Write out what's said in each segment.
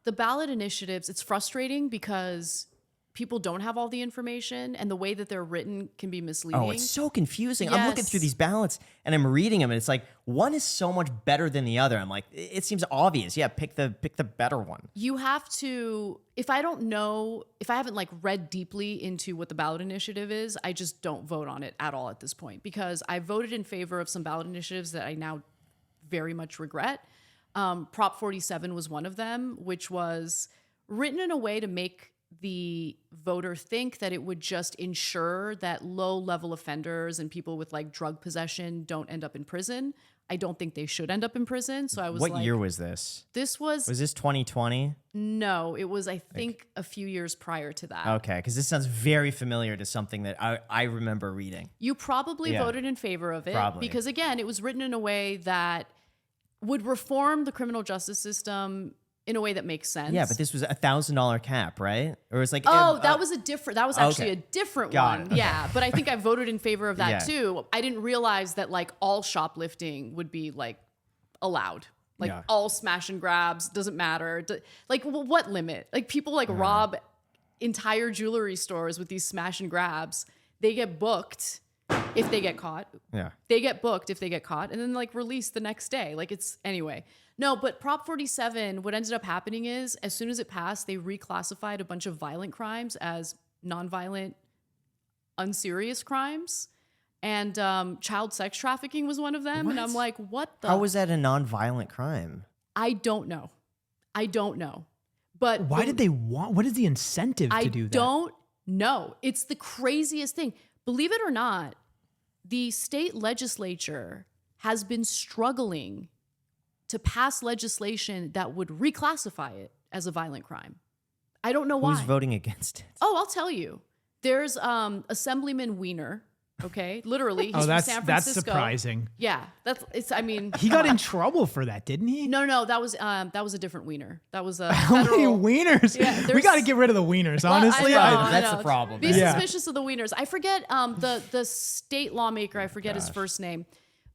the ballot initiatives, it's frustrating because people don't have all the information, and the way that they're written can be misleading. Oh, it's so confusing. Yes. I'm looking through these ballots and I'm reading them, and it's like one is so much better than the other. I'm like, it seems obvious. Yeah, pick the better one. You have to, if I haven't like read deeply into what the ballot initiative is, I just don't vote on it at all at this point, because I voted in favor of some ballot initiatives that I now very much regret. Prop 47 was one of them, which was written in a way to make the voter think that it would just ensure that low-level offenders and people with like drug possession don't end up in prison. I don't think they should end up in prison. So I was What year was this? This was this 2020? No, it was, I think, a few years prior to that. Okay, because this sounds very familiar to something that I remember reading. You probably voted in favor of it because, again, it was written in a way that would reform the criminal justice system in a way that makes sense. Yeah, but this was $1,000 cap, right? Or it was like, that was actually a different Got one. it. Yeah, but I think I voted in favor of that Yeah. too. I didn't realize that like all shoplifting would be like allowed. Like Yeah. all smash and grabs, doesn't matter. Like what limit? Like people like rob entire jewelry stores with these smash and grabs. They get booked if they get caught. Yeah. They get booked if they get caught and then like released the next day. Like it's anyway. No, but Prop 47, what ended up happening is as soon as it passed, they reclassified a bunch of violent crimes as nonviolent, unserious crimes. And child sex trafficking was one of them. What? And I'm like, what the? How was that a nonviolent crime? I don't know. But Why did they want? What is the incentive to do that? I don't know. It's the craziest thing. Believe it or not, the state legislature has been struggling to pass legislation that would reclassify it as a violent crime. I don't know why. Who's voting against it? Oh, I'll tell you. There's Assemblyman Wiener. Okay, literally, he's from San Francisco. That's surprising. Yeah, I mean, He got in trouble for that, didn't he? No, that was a different Wiener. That was a How many federal. wieners? Yeah, We got to get rid of the wieners, Well, honestly. I know. That's the problem. Be Yeah. suspicious of the wieners. I forget the state lawmaker. I forget his first name,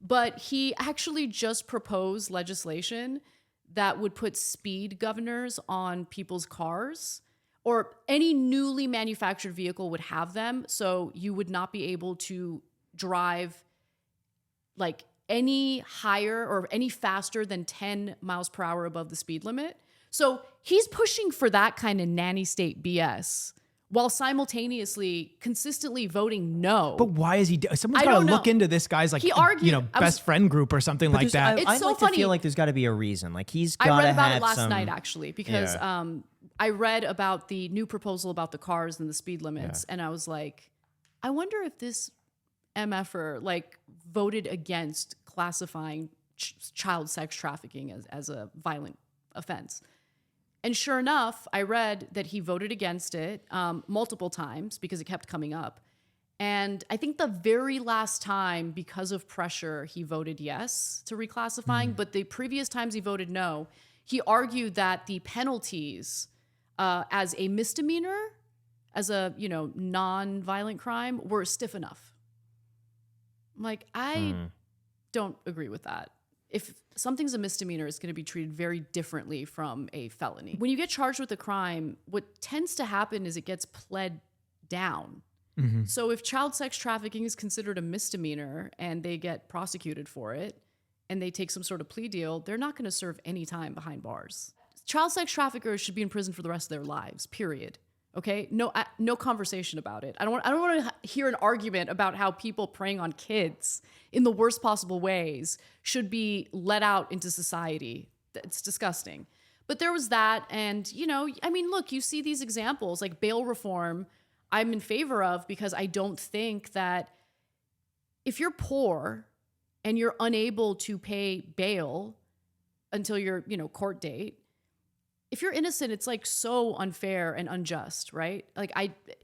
but he actually just proposed legislation that would put speed governors on people's cars, or any newly manufactured vehicle would have them. So you would not be able to drive like any higher or any faster than 10 miles per hour above the speed limit. So he's pushing for that kind of nanny state BS while simultaneously consistently voting no. But why is he? Someone's I got to don't look know. into this guy's like, He argued- best friend group or something like that. It's I so like to funny. feel like there's got to be a reason. Like he's got I to read about it have last some. night actually because I read about the new proposal about the cars and the speed limits, and I was like, I wonder if this MFer like voted against classifying child sex trafficking as a violent offense. And sure enough, I read that he voted against it multiple times because it kept coming up. And I think the very last time, because of pressure, he voted yes to reclassifying. But the previous times he voted no, he argued that the penalties as a misdemeanor, as a non-violent crime, were stiff enough. I'm like, I don't agree with that. If something's a misdemeanor, it's going to be treated very differently from a felony. When you get charged with a crime, what tends to happen is it gets pled down. Mm-hmm. So if child sex trafficking is considered a misdemeanor and they get prosecuted for it and they take some sort of plea deal, they're not going to serve any time behind bars. Child sex traffickers should be in prison for the rest of their lives, period. Okay? No conversation about it. I don't want to hear an argument about how people preying on kids in the worst possible ways should be let out into society. It's disgusting. But there was that, and look, you see these examples like bail reform. I'm in favor of, because I don't think that if you're poor and you're unable to pay bail until your court date, if you're innocent, it's like so unfair and unjust, right? Like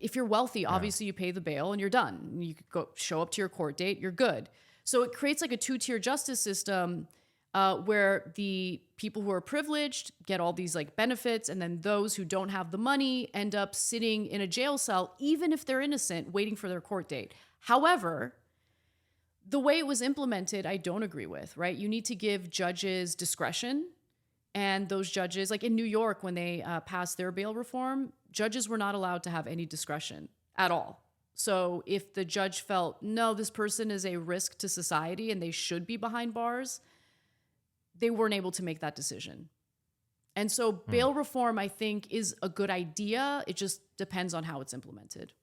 if you're wealthy, obviously you pay the bail and you're done. You could go show up to your court date, you're good. So it creates like a two-tier justice system where the people who are privileged get all these like benefits, and then those who don't have the money end up sitting in a jail cell, even if they're innocent, waiting for their court date. However, the way it was implemented, I don't agree with, right? You need to give judges discretion. And those judges, like in New York, when they passed their bail reform, judges were not allowed to have any discretion at all. So if the judge felt, no, this person is a risk to society and they should be behind bars, they weren't able to make that decision. And so bail reform, I think, is a good idea. It just depends on how it's implemented.